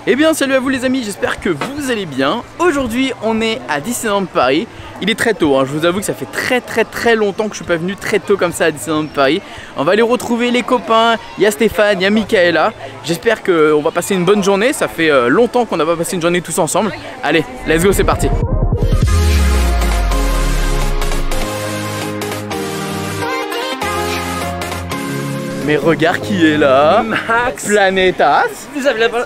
Eh bien salut à vous les amis, j'espère que vous allez bien. Aujourd'hui on est à Disneyland Paris. Il est très tôt, hein. Je vous avoue que ça fait très longtemps que je suis pas venu très tôt comme ça à Disneyland Paris. On va aller retrouver les copains, il y a Stéphane, il y a Michaela. J'espère qu'on va passer une bonne journée, ça fait longtemps qu'on n'a pas passé une journée tous ensemble. Allez, let's go, c'est parti. Mais regarde qui est là, Max Planetas.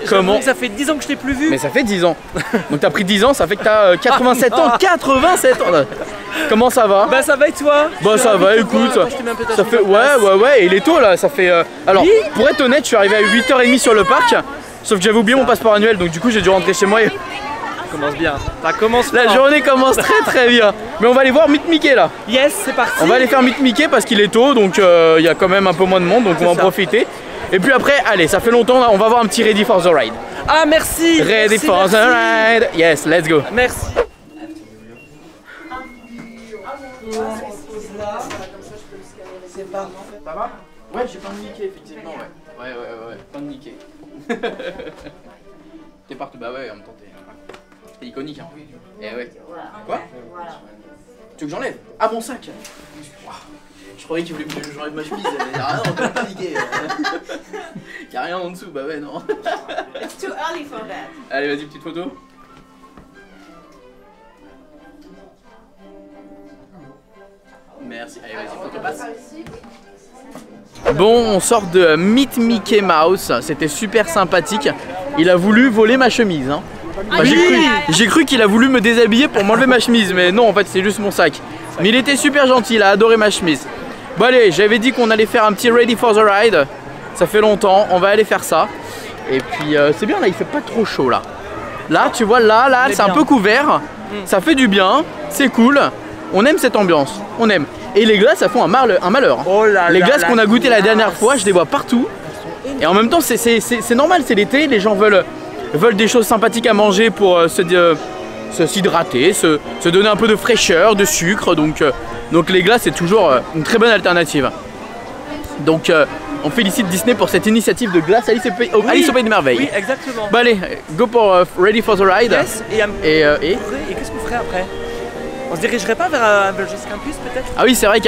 Comment ça fait 10 ans que je t'ai plus vu. Mais ça fait 10 ans. Donc t'as pris 10 ans, ça fait que t'as 87 ans. 87 ans. Comment ça va? Bah ça va et toi? Bah ça va, écoute. Ça fait ouais, et il est tôt là, ça fait alors oui, pour être honnête, je suis arrivé à 8h30 sur le parc. Sauf que j'avais oublié mon passeport annuel, donc du coup j'ai dû rentrer chez moi et... Ça commence bien. Ça commence La journée commence très bien. Mais on va aller voir Meet Mickey là. Yes, c'est parti. On va aller faire Meet Mickey parce qu'il est tôt, donc il y a quand même un peu moins de monde, donc on va en profiter. Et puis après, allez, ça fait longtemps là, on va voir un petit Ready for the Ride. Ah merci. Ready for the Ride. Yes, let's go. Merci. C'est pas. Ça va? Ouais, j'ai plein de Mickey effectivement, ouais. Ouais, plein de Mickey. T'es partout, bah ouais, en même temps t'es iconique, hein. Eh ouais. Quoi? Tu veux que j'enlève? Ah, mon sac! Wow. Je croyais qu'il voulait que j'enlève ma chemise. Ah non, on peut pas Mickey. Y'a rien en dessous, bah ouais, non. It's too early for that. Allez, vas-y, petite photo. Merci, allez, vas-y, photo passe. Bon, on sort de Meet Mickey Mouse, c'était super sympathique. Il a voulu voler ma chemise, hein. Enfin, j'ai cru qu'il a voulu me déshabiller pour m'enlever ma chemise, mais non, en fait c'est juste mon sac. Mais il était super gentil, il a adoré ma chemise. Bon allez, j'avais dit qu'on allait faire un petit Ready for the Ride. Ça fait longtemps, on va aller faire ça. Et puis c'est bien là, il fait pas trop chaud là. Là, tu vois, là, c'est un peu couvert. Ça fait du bien, c'est cool. On aime cette ambiance, on aime. Et les glaces, ça font un malheur. Oh là les glaces là, qu'on a goûté la dernière fois, je les vois partout. Et en même temps, c'est normal, c'est l'été, les gens veulent des choses sympathiques à manger pour s'hydrater, se donner un peu de fraîcheur, de sucre. Donc les glaces, c'est toujours une très bonne alternative. Donc on félicite Disney pour cette initiative de glace Alice au Pays des Merveilles. Oui, exactement. Bah allez, go pour Ready for the Ride. Yes, et qu'est-ce qu'on ferait après? On se dirigerait pas vers Avengers Campus peut-être? Ah oui, c'est vrai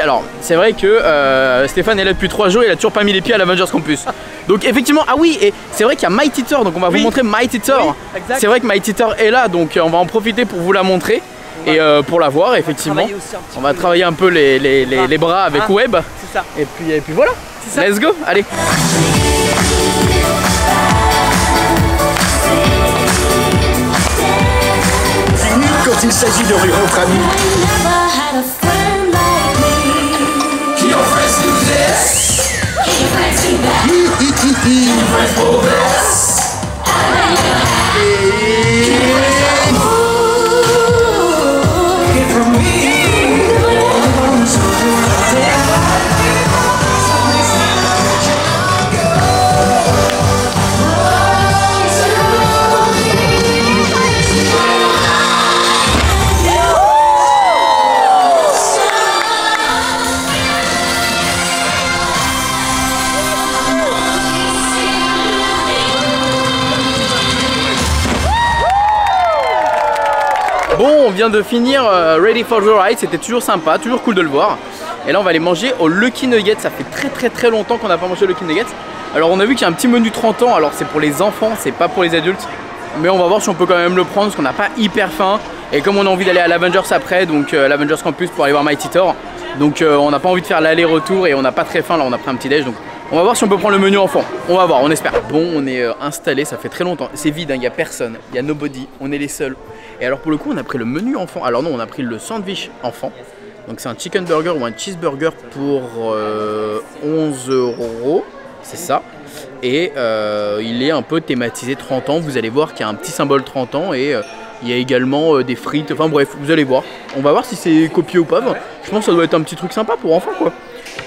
que Stéphane est là depuis 3 jours, il a toujours pas mis les pieds à l'Avengers Campus. Donc effectivement, ah oui, et c'est vrai qu'il y a Mighty Thor, donc on va vous montrer Mighty Thor. Oui, c'est vrai que Mighty Thor est là, donc on va en profiter pour vous la montrer. Et pour la voir, effectivement, on va travailler un peu les bras avec Web. C'est ça. Et puis voilà, let's go, allez. Quand il s'agit de rire entre amis. Bon, on vient de finir Ready for the Ride, c'était toujours sympa, toujours cool de le voir. Et là on va aller manger au Lucky Nugget, ça fait très longtemps qu'on n'a pas mangé au Lucky Nugget. Alors on a vu qu'il y a un petit menu 30 ans, alors c'est pour les enfants, c'est pas pour les adultes. Mais on va voir si on peut quand même le prendre parce qu'on n'a pas hyper faim. Et comme on a envie d'aller à l'Avengers après, donc l'Avengers Campus pour aller voir Mighty Thor. Donc on n'a pas envie de faire l'aller-retour et on n'a pas très faim, là on a pris un petit déj. Donc on va voir si on peut prendre le menu enfant, on va voir, on espère. Bon, on est installé, ça fait très longtemps, c'est vide, il n'y a personne, il y a nobody, on est les seuls. Et alors pour le coup on a pris le menu enfant, alors non on a pris le sandwich enfant. Donc c'est un chicken burger ou un cheeseburger pour 11 €, c'est ça. Et il est un peu thématisé 30 ans, vous allez voir qu'il y a un petit symbole 30 ans et il y a également des frites, enfin bref, vous allez voir. On va voir si c'est copié ou pas, je pense que ça doit être un petit truc sympa pour enfants quoi.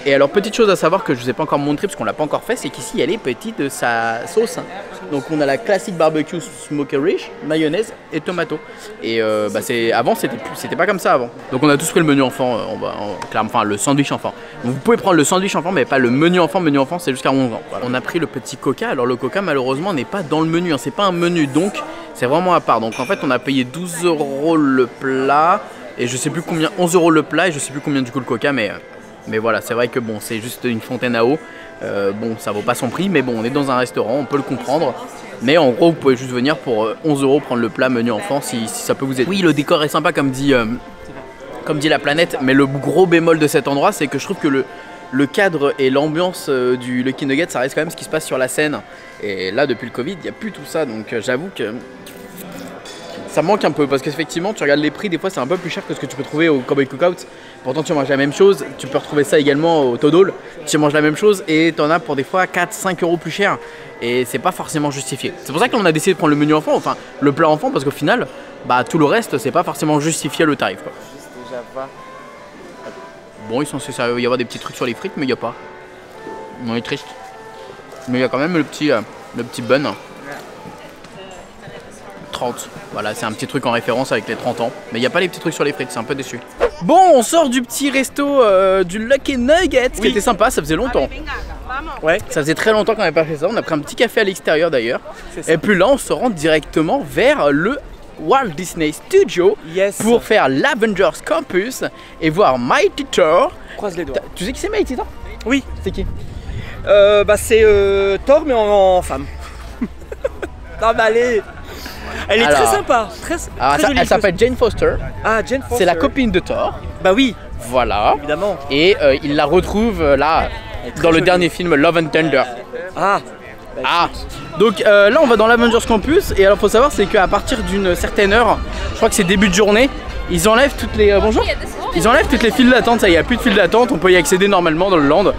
Et alors petite chose à savoir que je vous ai pas encore montré parce qu'on l'a pas encore fait, c'est qu'ici il y a les petites de sa sauce. Donc on a la classique barbecue smokery, mayonnaise et tomato. Et avant c'était pas comme ça avant. Donc on a tous pris le menu enfant, enfin le sandwich enfant. Donc vous pouvez prendre le sandwich enfant mais pas le menu enfant. Menu enfant c'est jusqu'à 11 ans. Voilà. On a pris le petit coca. Alors le coca malheureusement n'est pas dans le menu, hein. C'est pas un menu donc c'est vraiment à part. Donc en fait on a payé 12 € le plat et je sais plus combien, 11 € le plat et je sais plus combien du coup le coca mais voilà, c'est vrai que bon, c'est juste une fontaine à eau. Bon, ça vaut pas son prix, mais bon, on est dans un restaurant, on peut le comprendre. Mais en gros, vous pouvez juste venir pour 11 € prendre le plat menu enfant si ça peut vous aider. Oui, le décor est sympa, comme dit la planète, mais le gros bémol de cet endroit, c'est que je trouve que le cadre et l'ambiance du Lucky Nugget, ça reste quand même ce qui se passe sur la scène. Et là, depuis le Covid, il n'y a plus tout ça, donc j'avoue que ça manque un peu parce qu'effectivement tu regardes les prix, des fois c'est un peu plus cher que ce que tu peux trouver au Cowboy Cookout. Pourtant tu manges la même chose, tu peux retrouver ça également au Todol, tu manges la même chose et tu en as pour des fois 4-5 € plus cher et c'est pas forcément justifié. C'est pour ça qu'on a décidé de prendre le menu enfant, enfin le plat enfant, parce qu'au final bah tout le reste c'est pas forcément justifié le tarif quoi. Bon, il est censé y avoir des petits trucs sur les frites mais il n'y a pas. On est triste. Mais il y a quand même le petit bun. 30. Voilà, c'est un petit truc en référence avec les 30 ans. Mais il n'y a pas les petits trucs sur les frites, c'est un peu déçu. Bon, on sort du petit resto du Lucky Nugget, qui était sympa, ça faisait longtemps. Ouais, ça faisait très longtemps qu'on n'avait pas fait ça. On a pris un petit café à l'extérieur d'ailleurs. Et puis là, on se rend directement vers le Walt Disney Studio pour faire l'Avengers Campus et voir Mighty Thor. Croise les doigts. Tu sais qui c'est Mighty Thor? Oui. C'est qui? C'est Thor mais en femme. Non mais allez. Elle est très sympa, très jolie. Elle s'appelle Jane Foster. Ah, Jane Foster. C'est la copine de Thor. Bah oui. Voilà. Évidemment. Et il la retrouve là dans le dernier film Love and Thunder. Ah. Donc là on va dans l'Avengers Campus et alors faut savoir c'est qu'à partir d'une certaine heure, je crois que c'est début de journée, ils enlèvent toutes les ils enlèvent toutes les files d'attente. Ça, il n'y a plus de files d'attente, on peut y accéder normalement dans le land.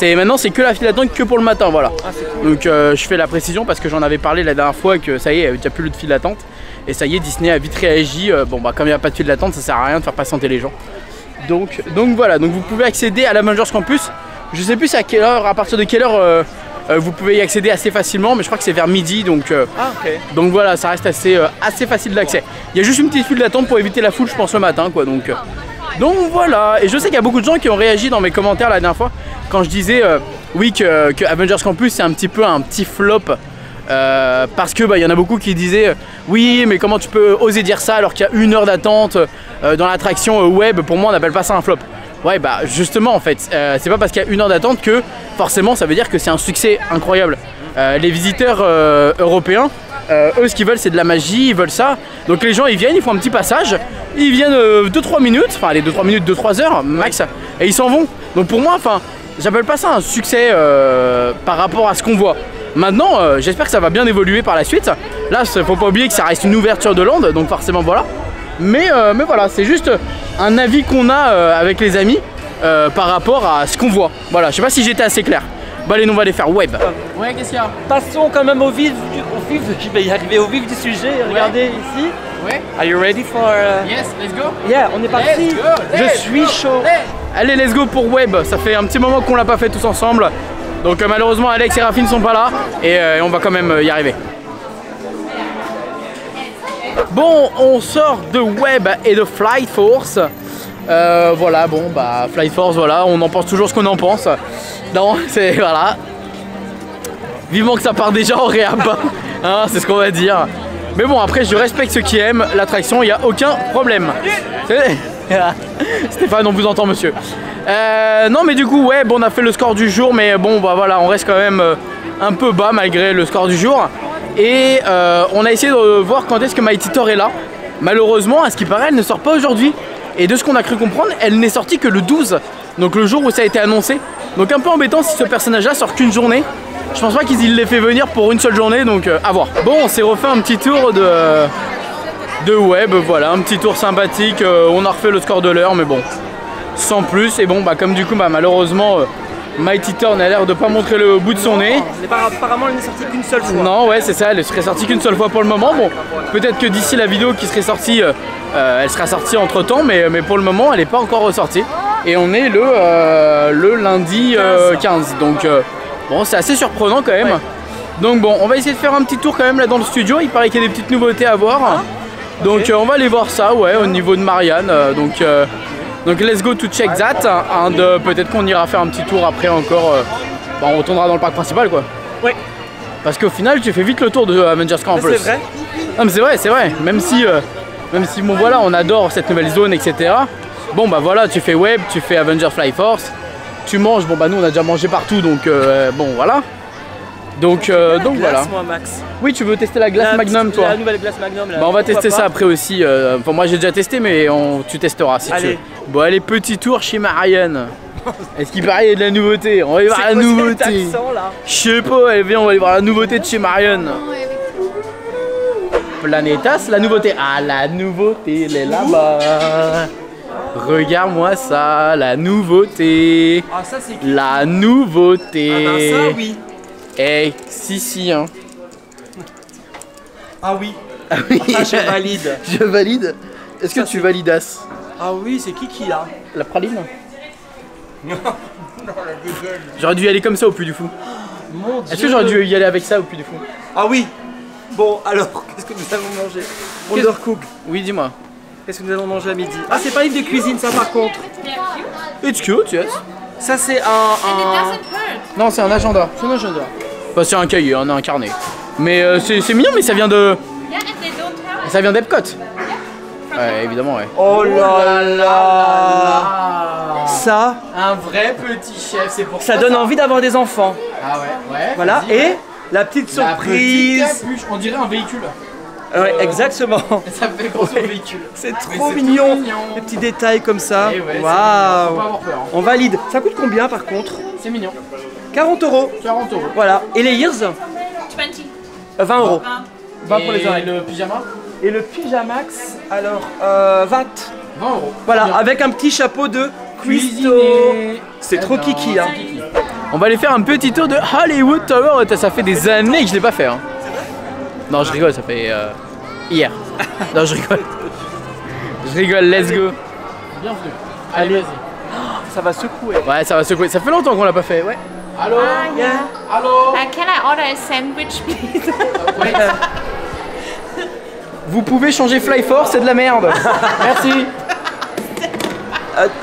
Maintenant c'est que la file d'attente que pour le matin, voilà. Cool. Donc je fais la précision parce que j'en avais parlé la dernière fois que ça y est, il n'y a plus de file d'attente. Et ça y est, Disney a vite réagi. Bon bah comme il n'y a pas de file d'attente, ça sert à rien de faire patienter les gens. Donc voilà, donc vous pouvez accéder à l'Avengers Campus. Je sais plus à quelle heure, à partir de quelle heure vous pouvez y accéder assez facilement, mais je crois que c'est vers midi, donc donc voilà, ça reste assez facile d'accès. Il y a juste une petite file d'attente pour éviter la foule, je pense, le matin, quoi. Donc voilà, et je sais qu'il y a beaucoup de gens qui ont réagi dans mes commentaires la dernière fois quand je disais oui que Avengers Campus c'est un petit flop. Parce que il y en a beaucoup qui disaient oui mais comment tu peux oser dire ça alors qu'il y a 1 heure d'attente dans l'attraction web. Pour moi on n'appelle pas ça un flop. Ouais bah justement en fait c'est pas parce qu'il y a 1 heure d'attente que forcément ça veut dire que c'est un succès incroyable. Les visiteurs européens eux ce qu'ils veulent c'est de la magie, ils veulent ça. Donc les gens ils viennent, ils font un petit passage, ils viennent 2-3 minutes, enfin les 2-3 minutes, 2-3 heures max et ils s'en vont. Donc pour moi enfin j'appelle pas ça un succès par rapport à ce qu'on voit. Maintenant, j'espère que ça va bien évoluer par la suite. Là, faut pas oublier que ça reste une ouverture de land, donc forcément voilà. Mais voilà, c'est juste un avis qu'on a avec les amis par rapport à ce qu'on voit. Voilà, je sais pas si j'étais assez clair. Bon allez, nous on va aller faire web. Ouais, qu'est-ce qu'il y a? Passons quand même au vif, je vais y arriver au vif du sujet. Regardez ici. Ouais. Are you ready for? Yes, let's go. Yeah, on est parti. Je suis chaud. Allez, let's go pour web. Ça fait un petit moment qu'on l'a pas fait tous ensemble. Donc malheureusement Alex et Rafi ne sont pas là et on va quand même y arriver. Bon, on sort de Web et de Flight Force. Voilà, bon bah Flight Force, voilà, on en pense toujours ce qu'on en pense. Non, c'est voilà. Vivement que ça part déjà en réhab, hein, c'est ce qu'on va dire. Mais bon, après je respecte ceux qui aiment l'attraction, il n'y a aucun problème. Stéphane, on vous entend monsieur. Non mais du coup ouais bon on a fait le score du jour mais bon bah voilà on reste quand même un peu bas malgré le score du jour. Et on a essayé de voir quand est-ce que Mighty Thor est là. Malheureusement à ce qui paraît elle ne sort pas aujourd'hui. Et de ce qu'on a cru comprendre elle n'est sortie que le 12. Donc le jour où ça a été annoncé. Donc un peu embêtant si ce personnage là sort qu'une journée. Je pense pas qu'ils l'aient fait venir pour une seule journée donc à voir. Bon on s'est refait un petit tour de web, voilà un petit tour sympathique. On a refait le score de l'heure mais bon sans plus. Et bon bah comme du coup bah malheureusement Mighty Thor a l'air de pas montrer le bout de son nez. Apparemment elle n'est sortie qu'une seule fois. Non ouais c'est ça, elle serait sortie qu'une seule fois pour le moment. Bon peut-être que d'ici la vidéo qui serait sortie elle sera sortie entre temps mais pour le moment elle n'est pas encore ressortie. Et on est le lundi 15. Donc bon, c'est assez surprenant quand même. Ouais. Donc bon, on va essayer de faire un petit tour quand même là dans le studio. Il paraît qu'il y a des petites nouveautés à voir. Donc on va aller voir ça, ouais, au niveau de Marianne. Donc let's go to check that. Peut-être qu'on ira faire un petit tour après encore. On retournera dans le parc principal, quoi. Ouais. Parce qu'au final, tu fais vite le tour de Avengers Campus. C'est vrai. Non mais c'est vrai. Même si bon voilà, on adore cette nouvelle zone, etc. Bon bah voilà, tu fais Web, tu fais Avengers Fly Force, tu manges. Bon bah nous on a déjà mangé partout, donc bon voilà. Donc voilà. Moi, Max. Oui, tu veux tester la glace Magnum, toi? La nouvelle glace Magnum. Là. Bah on va tester Pourquoi ça pas. après aussi. Enfin, moi j'ai déjà testé, mais tu testeras si tu veux. Allez. Bon allez, petit tour chez Marianne. Est-ce qu'il paraît il y a de la nouveauté? On va aller voir la nouveauté. Je sais pas, allez, viens, on va aller voir la nouveauté de chez Marianne. Planetas, la nouveauté. Ah, la nouveauté, elle est là-bas. Regarde-moi ça, la nouveauté. Ah, ça c'est qui? La nouveauté. Ah ben ça oui. Eh, si, hein. Ah oui. Ah oui, Ah, je valide. je valide. Est-ce que Ça, tu c'est- validas? Ah oui, c'est qui là? La praline? J'aurais dû y aller comme ça au Puy du Fou. Mon Dieu. Est-ce que j'aurais dû y aller avec ça au Puy du Fou? Ah oui. Bon alors, qu'est-ce que nous allons manger? Undercook. Oui, dis-moi. Qu'est-ce que nous allons manger à midi? Ah, c'est pas un livre de cuisine ça par contre. It's cute, yes. Ça c'est And it doesn't hurt. Non, c'est un agenda. C'est un agenda. Enfin, c'est un cahier, un carnet. Mais c'est mignon, mais ça vient de. Yeah, and they don't hurt. Ça vient d'Epcot. Ouais, évidemment, ouais. Oh là là. Ça, Un vrai petit chef, c'est pour ça donne envie d'avoir des enfants. Ah ouais. Voilà. vas-y, Et ouais. la petite La surprise. petite capuche, on dirait un véhicule. Ouais, exactement. Ça fait grosso Ouais. véhicule. C'est Mais trop c'est mignon. tout mignon. Les petits détails comme ça. Eh ouais, c'est mignon, faut pas Waouh. avoir peur. Hein. On valide. Ça coûte combien par contre? C'est mignon. 40 €. 40 €. Voilà. Et les ears 20. 20 €. 20 pour les Et oreilles. le pyjama Et le pyjamax, alors 20. 20 €. Voilà, Bien. avec un petit chapeau de Cuisto. Cuisinier. C'est trop non, kiki, hein. c'est kiki. On va aller faire un petit tour de Hollywood Tower. Ça fait des années que je l'ai pas fait. Hein. Non, je rigole, ça fait hier. Non, je rigole. Je rigole, let's go. Bienvenue. Allez, vas-y. Ça va secouer. Ouais, ça va secouer. Ça fait longtemps qu'on l'a pas fait. Ouais. Allô? Ah, yeah. Allô? Can I order a sandwich, please? Ouais. Vous pouvez changer Fly Force, c'est de la merde. Merci.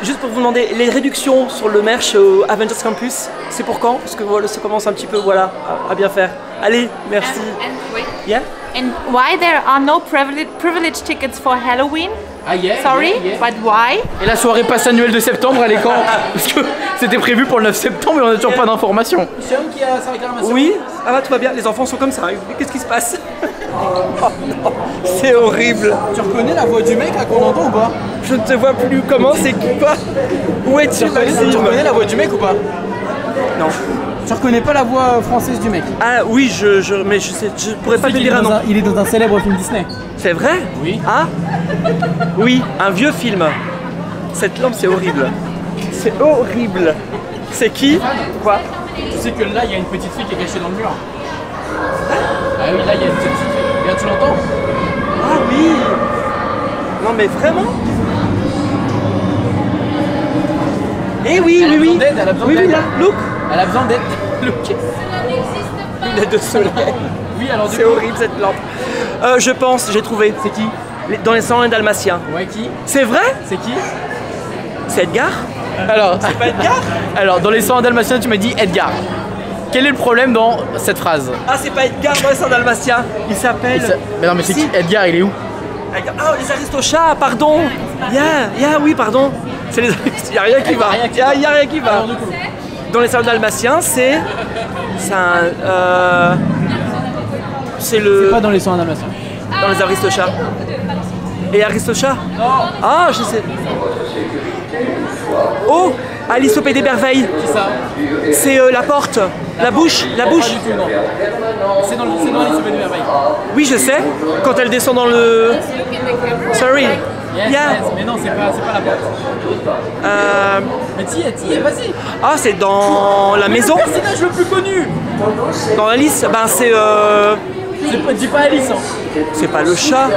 Juste pour vous demander, les réductions sur le merch au Avengers Campus, c'est pour quand? Parce que voilà, ça commence un petit peu voilà, à bien faire. Allez, merci. And wait. Yeah? And why there are no privilege tickets for Halloween? Ah yeah. Sorry, yeah, yeah. but why? Et la soirée passe annuelle de septembre, elle est quand? Parce que c'était prévu pour le 9 septembre, mais on n'a toujours pas d'informations. C'est homme qui a sa réclamation. Oui? Ah bah tout va bien, les enfants sont comme ça. Qu'est-ce qui se passe? Oh non, c'est horrible. Tu reconnais la voix du mec là qu'on entend ou pas? Je ne te vois plus. Comment c'est qui quoi? Où es-tu, Maxime? Tu reconnais la voix du mec ou pas? Non. Tu reconnais pas la voix française du mec? Ah oui, mais je pourrais pas te dire un nom. Il est dans un célèbre film Disney. C'est vrai? Oui. Ah? Oui, un vieux film. Cette lampe, c'est horrible. C'est horrible. C'est qui? Quoi? Tu sais que là, il y a une petite fille qui est cachée dans le mur. Ah oui, là, il y a une petite fille. Regarde, tu l'entends? Ah oui. Non mais vraiment? Eh oui, Elle a oui, besoin oui. d'aide, elle a besoin Oui, oui, d'aide. là, look. Elle a besoin d'être bloquée. Lunettes de soleil. Oui, alors du C'est coup. horrible cette lampe. Je pense, j'ai trouvé. C'est qui? Dans les 101 Dalmatiens. Ouais, qui? C'est vrai? C'est qui? C'est Edgar? Alors, C'est pas Edgar? alors, dans les 100 dalmatiens, tu m'as dit Edgar. Quel est le problème dans cette phrase? Ah, c'est pas Edgar dans les 101 Dalmatiens. Il s'appelle. Mais non, mais c'est Si. qui? Edgar, il est où? Ah, les Aristochats, pardon. Oui, pardon. C'est les il y a rien qui va. Il y a rien qui va. Alors, du coup. Dans les 101 Dalmatiens, c'est un. C'est le. Pas dans les 100 dalmatiens. Dans les Aristochats. Et Aristochats? Ah, je sais. Oh, Alice au Pays des Merveilles. C'est ça? C'est la porte, la bouche, la bouche. Pas du tout, non. C'est dans les Sommets de Merveille. Oui, je sais. Quand elle descend dans le. Sorry. Yes, Yeah. yes, mais non, c'est pas la porte. Mais t'y es, vas-y. Ah, c'est dans la maison. Le personnage le plus connu. Dans Alice, ben c'est. Dis pas Alice. Hein. C'est pas le chat.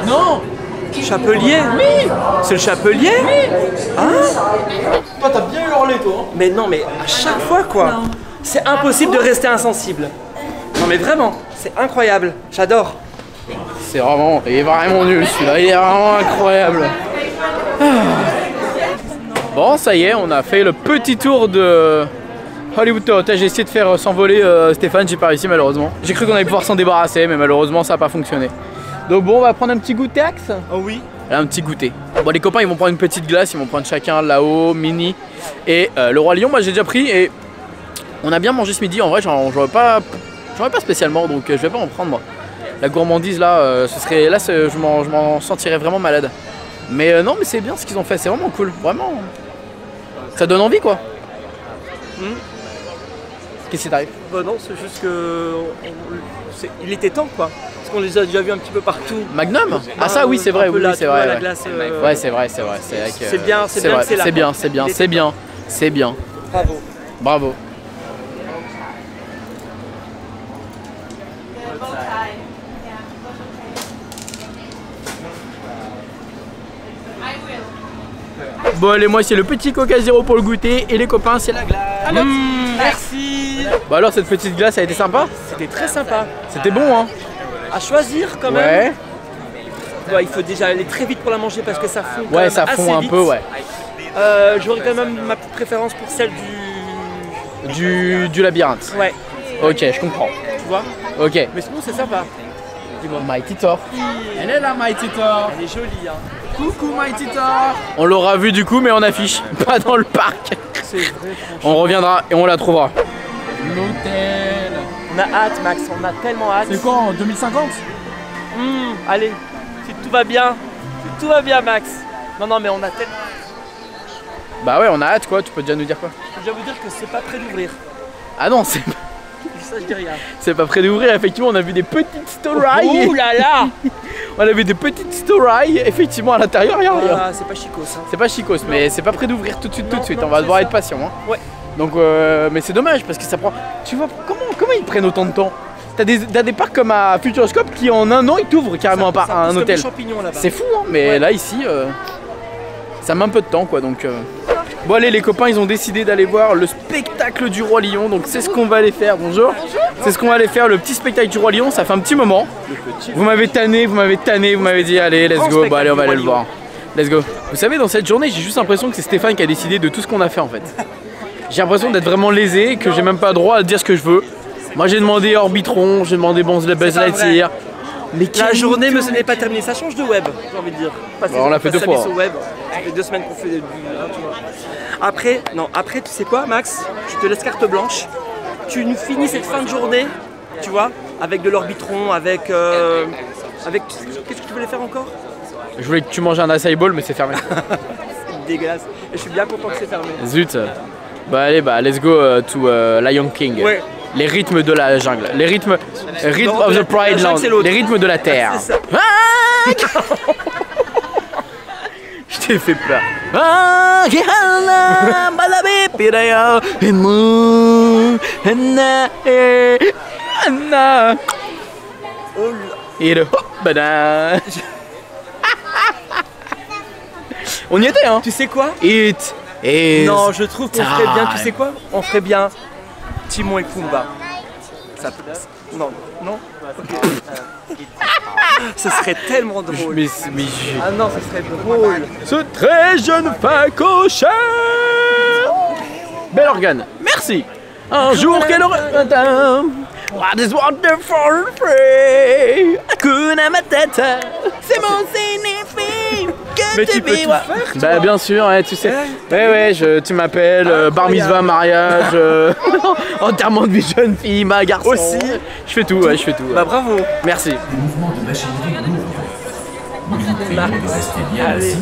Non. Chapelier? Oui. C'est le Chapelier? Hein? Toi t'as bien hurlé toi. Hein. Mais non, mais à chaque fois quoi. C'est impossible de rester insensible. Non mais vraiment, c'est incroyable. J'adore. C'est vraiment, il est vraiment nul celui-là, il est vraiment incroyable. Bon, ça y est, on a fait le petit tour de Hollywood Toyota. J'ai essayé de faire s'envoler Stéphane, j'ai pas réussi malheureusement. J'ai cru qu'on allait pouvoir s'en débarrasser, mais malheureusement ça n'a pas fonctionné. Donc bon, on va prendre un petit goûter, Axe. Oh oui. Là, un petit goûter. Bon, les copains, ils vont prendre une petite glace, ils vont prendre chacun là-haut, mini. Et le Roi Lion, moi j'ai déjà pris et on a bien mangé ce midi. En vrai, j'en aurais pas spécialement, donc je vais pas en prendre moi. La gourmandise là, ce serait là, je m'en sentirais vraiment malade. Mais non, mais c'est bien ce qu'ils ont fait, c'est vraiment cool, vraiment. Ça donne envie quoi. Qu'est-ce qui t'arrive? Bah non, c'est juste que il était temps quoi. Parce qu'on les a déjà vus un petit peu partout. Magnum? Ah ça oui, c'est vrai, oui, c'est vrai. La Ouais, glace, ouais c'est vrai, c'est vrai. C'est bien, c'est bien, c'est là. C'est bien, c'est bien, c'est bien, c'est bien. Bravo. Bravo. Bon allez, moi c'est le petit Coca Zéro pour le goûter et les copains c'est la glace. Merci. Bah alors cette petite glace a été sympa? C'était très sympa. C'était bon hein? À choisir quand même. Ouais. Ouais, il faut déjà aller très vite pour la manger parce que ça fond. Ouais, ça fond un peu, ouais. J'aurais quand même ma préférence pour celle du labyrinthe. Ouais. Ok, je comprends. Tu vois? Ok. Mais sinon c'est sympa. Dis-moi. Mighty Thor. Elle est là, Mighty Thor. Elle est jolie hein. Coucou Mighty Thor. On l'aura vu du coup, mais en affiche, pas dans le parc. C'est vrai. On reviendra et on la trouvera. L'hôtel. On a hâte Max, on a tellement hâte. C'est quoi en 2050? Allez, si tout va bien, Max. Non mais on a tellement. Bah ouais, on a hâte quoi, tu peux déjà nous dire quoi? Je peux déjà vous dire que c'est pas prêt d'ouvrir. Ah non, c'est Ça je dis rien. c'est pas prêt d'ouvrir, effectivement on a vu des petites storailles. Ouh là là. On a vu des petites storailles, effectivement à l'intérieur, rien. Ah, c'est pas chicos hein. C'est pas chicos, mais c'est pas prêt d'ouvrir tout de suite, Non, on va devoir ça. être patient. Hein. Ouais. Donc, mais c'est dommage parce que ça prend. Tu vois, comment ils prennent autant de temps? T'as des parcs comme à Futuroscope qui en un an ils t'ouvrent carrément un pousse hôtel. comme des champignons là-bas. C'est fou, hein, mais Ouais. là ici, ça met un peu de temps quoi. Donc, bon, allez, les copains, ils ont décidé d'aller voir le spectacle du Roi Lion. Donc, c'est ce qu'on va aller faire. Bonjour. C'est ce qu'on va aller faire, le petit spectacle du Roi Lion. Ça fait un petit moment. Vous m'avez tanné, vous m'avez dit, allez, let's go. Bah, allez, on va aller le voir. Let's go. Vous savez, dans cette journée, j'ai juste l'impression que c'est Stéphane qui a décidé de tout ce qu'on a fait en fait. J'ai l'impression d'être vraiment lésé, que j'ai même pas droit à dire ce que je veux. Moi j'ai demandé Orbitron, j'ai demandé Buzz Lightyear. Mais La journée ne n'est pas terminée, ça change de web, j'ai envie de dire. On l'a fait deux fois. Au web. Ça fait 2 semaines qu'on fait tu vois. Après, tu sais quoi Max? Je te laisse carte blanche. Tu nous finis cette fin de journée, tu vois, avec de l'Orbitron, avec qu'est-ce que tu voulais faire encore? Je voulais que tu manges un acai bowl mais c'est fermé. Dégueulasse. Et je suis bien content que c'est fermé. Zut. Bah allez, bah let's go to Lion King. Ouais. Les rythmes de la jungle, les rythmes Non, of la- the Pride la jungle, Land, c'est l'autre. les rythmes de la terre. C'est ça. Ah je t'ai fait peur. Ah, Gihana, Balabi, Piraya, Emu, Henna, Anna. Oh là. Et le hop, bada. On y était, hein. Tu sais quoi? It is. Non, je trouve qu'on ferait bien, tu time. sais quoi? On ferait bien Timon et Pumba. Ça Non, non? Ok. Ce serait tellement drôle. Mais Ah non, ce serait drôle. ce très jeune facochère. Bel organe, merci. Un jour qu'elle aurait un what is wonderful free Hakuna Matata. C'est mon signifie que Mais tu tu peux vis, tout ouais. faire, toi. Bah bien sûr, ouais, tu sais. Ouais. Ouais, tu m'appelles, bar mitzvah, mariage, enterrement de vie jeune fille, ma garçon. Aussi. Je fais tout, ouais, je fais tout. Bah bravo. Merci. Mouvement de machinerie lourd. Restez bien Allez. assis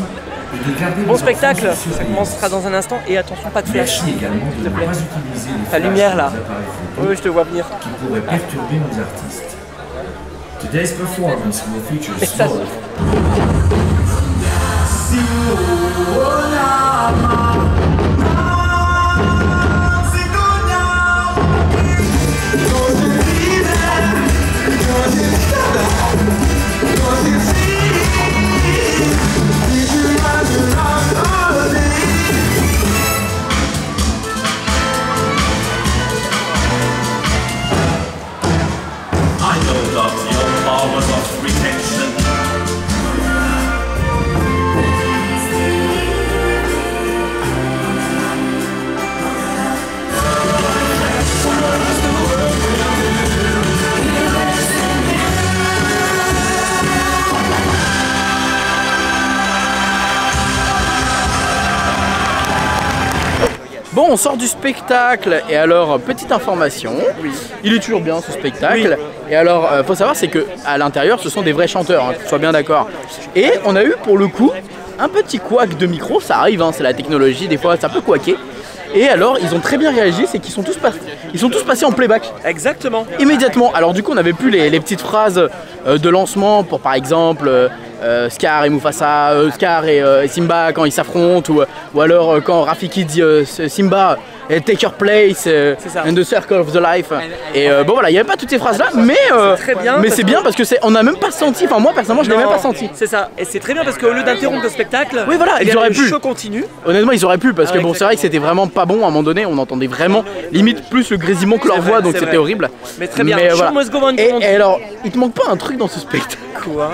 et de garder Bon vos spectacle, enfants ça commencera dans un instant et attention pas de flash. Merci également de ne pas utiliser les Ta flashs lumière, là. des appareils photo Oui, je te vois venir. qui pourraient perturber nos artistes. Today's performance will feature Mais ça, slow, Bon, on sort du spectacle et alors, petite information, il est toujours bien ce spectacle. Et alors, faut savoir, c'est que à l'intérieur, ce sont des vrais chanteurs, hein, que tu sois bien d'accord. Et on a eu pour le coup un petit couac de micro, ça arrive, hein, c'est la technologie, des fois ça peut couaquer. Et alors, ils ont très bien réagi, c'est qu'ils sont tous passés en playback. Exactement. Immédiatement. Alors du coup, on avait plus les petites phrases de lancement pour par exemple Scar et Mufasa, Scar et Simba quand ils s'affrontent, ou alors quand Rafiki dit Simba take your place in the circle of the life. Et bon voilà, il n'y avait pas toutes ces phrases là, mais c'est bien parce que on n'a même pas senti, enfin moi personnellement je l'ai même pas senti. C'est ça, et c'est très bien parce qu'au lieu d'interrompre le spectacle, oui voilà, ils auraient pu. Le show continue. Honnêtement ils auraient pu parce que bon c'est vrai que c'était vraiment pas bon à un moment donné, on entendait vraiment limite plus le grésillement que leur voix, donc c'était horrible. Mais très bien, voilà. Et alors, il te manque pas un truc dans ce spectacle? Quoi?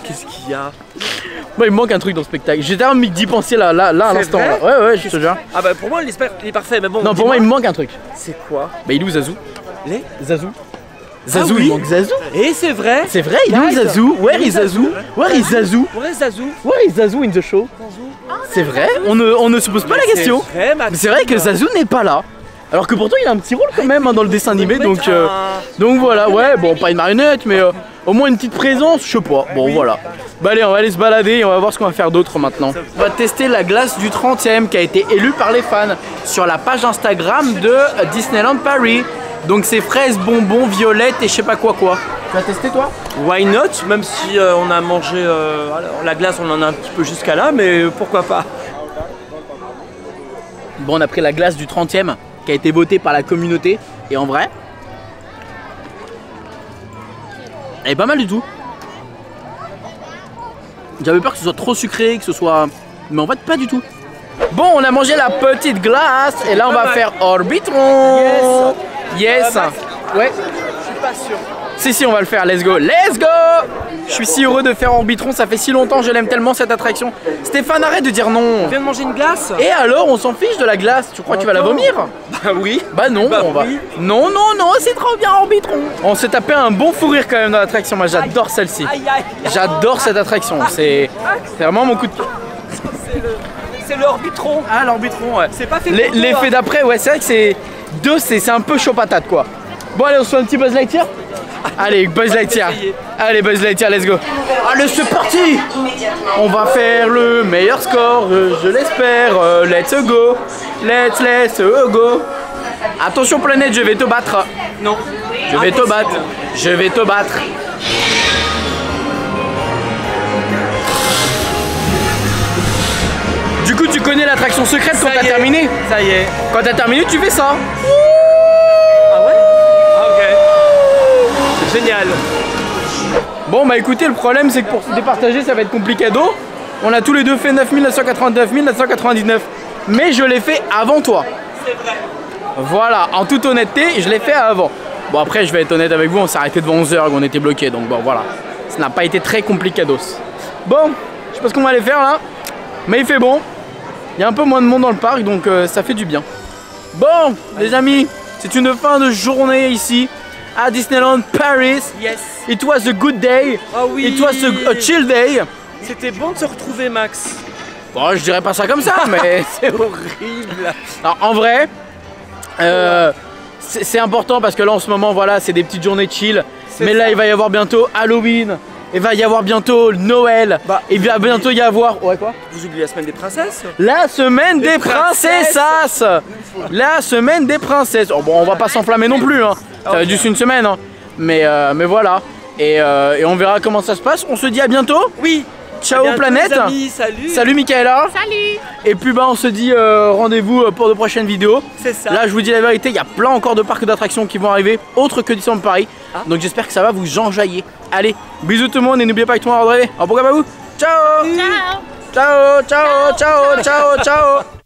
Qu'est-ce qu'il y a? Moi il me manque un truc dans le spectacle. J'étais en train d'y penser là à l'instant. Ouais, je te jure. Ah bah pour moi il est parfait, mais bon. Non, pour moi il me manque un truc. C'est quoi? Bah il est où Zazu? Zazu. Zazu, il manque Zazu. Et c'est vrai. C'est vrai, il est où Zazu? Where is Zazu? Where is Zazu? Where is Zazu? Where is Zazu in the show? C'est vrai, on ne se pose pas la question. Mais c'est vrai que Zazu n'est pas là. Alors que pourtant il a un petit rôle quand même hein, dans le dessin animé, donc voilà, ouais, bon pas une marionnette, mais au moins une petite présence, je sais pas, bon voilà. Bah allez, on va aller se balader et on va voir ce qu'on va faire d'autre maintenant. On va tester la glace du 30e qui a été élue par les fans sur la page Instagram de Disneyland Paris. Donc c'est fraises, bonbons, violettes et je sais pas quoi. Tu vas tester toi? Why not? Même si on a mangé la glace, on en a un petit peu jusqu'à là, mais pourquoi pas? Bon, on a pris la glace du 30e qui a été votée par la communauté et en vrai, elle est pas mal du tout. J'avais peur que ce soit trop sucré, que ce soit... Mais en fait pas du tout. Bon, on a mangé la petite glace et là on va faire Orbitron. Yes. Ouais. Je suis pas sûr. Si, on va le faire, let's go. Je suis si heureux de faire Orbitron, ça fait si longtemps, je l'aime tellement cette attraction. Stéphane, arrête de dire non. On vient de manger une glace. Et alors, on s'en fiche de la glace, tu crois que tu vas la vomir? Bah oui. Bah non, on va... Non, c'est trop bien Orbitron. On s'est tapé un bon fou rire quand même dans l'attraction, moi j'adore celle-ci. J'adore cette attraction, c'est vraiment mon coup de cœur. C'est l'Orbitron. Ah, l'Orbitron, ouais. C'est pas fait l'effet d'après, ouais, c'est vrai que c'est un peu chaud patate quoi. Bon allez, on se fait un petit Buzz Lightyear. Allez, Buzz Lightyear. Allez, Buzz Lightyear, let's go. Allez, c'est parti. On va faire le meilleur score, je l'espère. Let's go. Let's go. Attention planète, je vais te battre. Non. Je vais te battre. Je vais te battre. Du coup, tu connais l'attraction secrète quand t'as terminé? Ça y est. Quand t'as terminé, tu fais ça. Ah ouais? Ah ok. C'est génial. Bon bah écoutez, le problème c'est que pour se départager ça va être compliqué d'eau. On a tous les deux fait 9999 999. Mais je l'ai fait avant toi. C'est vrai. Voilà, en toute honnêteté, je l'ai fait avant. Bon après je vais être honnête avec vous, on s'est arrêté devant 11h et on était bloqué. Donc bon voilà, ça n'a pas été très compliqué d'os. Bon, je sais pas ce qu'on va aller faire là. Mais il fait bon. Il y a un peu moins de monde dans le parc, donc ça fait du bien. Bon, les amis, c'est une fin de journée ici à Disneyland Paris. Yes. It was a good day. Oh oui. It was a chill day. C'était bon de se retrouver, Max. Bon, je dirais pas ça comme ça, mais c'est horrible. Alors, en vrai, c'est important parce que là en ce moment, voilà, c'est des petites journées chill. Mais là, il va y avoir bientôt Halloween. Il va y avoir bientôt Noël. Il va bientôt y avoir... Ouais, quoi? Vous oubliez la semaine des princesses? La semaine des princessas. La semaine des princesses. Oh, bon, on va pas s'enflammer non plus, hein. Ça va juste une semaine, hein. Mais voilà. Et on verra comment ça se passe. On se dit à bientôt. Oui. Ciao planète. Amis, salut. Salut Michaela. Salut. Et puis bah on se dit rendez-vous pour de prochaines vidéos. C'est ça. Là je vous dis la vérité, il y a plein encore de parcs d'attractions qui vont arriver, autres que Disneyland Paris. Donc j'espère que ça va vous enjailler. Allez, bisous tout le monde et n'oubliez pas que tout le monde va rêver. Alors pourquoi pas vous? Ciao. Ciao. Ciao, ciao, ciao, ciao, ciao.